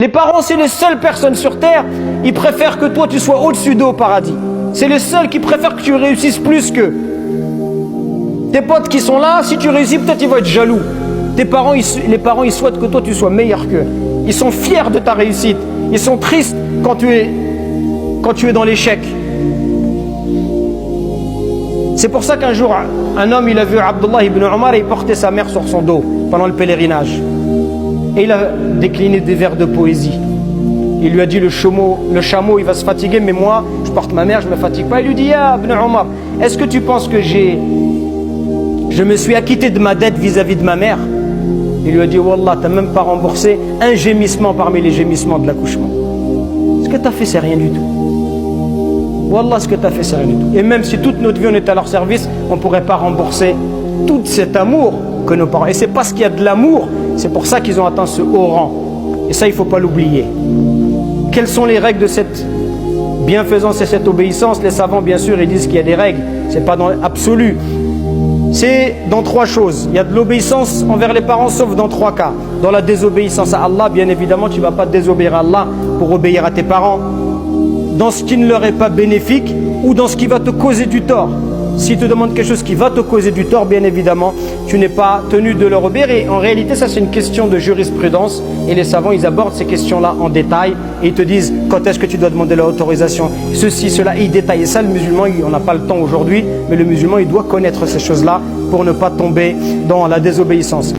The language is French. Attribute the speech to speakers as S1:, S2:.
S1: Les parents, c'est les seules personnes sur terre, ils préfèrent que toi tu sois au-dessus d'eux au paradis. C'est les seuls qui préfèrent que tu réussisses plus qu'eux. Tes potes qui sont là, si tu réussis, peut-être ils vont être jaloux. Les parents, ils souhaitent que toi tu sois meilleur qu'eux. Ils sont fiers de ta réussite. Ils sont tristes quand tu es dans l'échec. C'est pour ça qu'un jour, un homme, il a vu Abdullah ibn Omar et il portait sa mère sur son dos pendant le pèlerinage. Et il a décliné des vers de poésie. Il lui a dit, le chameau, il va se fatiguer, mais moi, je porte ma mère, je ne me fatigue pas. Il lui dit, ah, ibn Omar, est-ce que tu penses que je me suis acquitté de ma dette vis-à-vis de ma mère? Il lui a dit, Wallah, tu n'as même pas remboursé un gémissement parmi les gémissements de l'accouchement. Ce que tu as fait, c'est rien du tout. Wallah, ce que tu as fait, c'est rien du tout. Et même si toute notre vie, on était à leur service, on ne pourrait pas rembourser tout cet amour que nos parents... Et c'est parce qu'il y a de l'amour, c'est pour ça qu'ils ont atteint ce haut rang. Et ça, il ne faut pas l'oublier. Quelles sont les règles de cette bienfaisance et cette obéissance? Les savants, bien sûr, ils disent qu'il y a des règles. Ce n'est pas dans l'absolu. C'est dans trois choses. Il y a de l'obéissance envers les parents, sauf dans trois cas. Dans la désobéissance à Allah, bien évidemment, tu ne vas pas désobéir à Allah pour obéir à tes parents. Dans ce qui ne leur est pas bénéfique ou dans ce qui va te causer du tort. S'ils te demandent quelque chose qui va te causer du tort, bien évidemment, tu n'es pas tenu de leur obéir. Et en réalité, ça c'est une question de jurisprudence. Et les savants, ils abordent ces questions-là en détail. Et ils te disent quand est-ce que tu dois demander l'autorisation. Ceci, cela, ils détaillent. Et ça, le musulman, on n'a pas le temps aujourd'hui. Mais le musulman, il doit connaître ces choses-là pour ne pas tomber dans la désobéissance.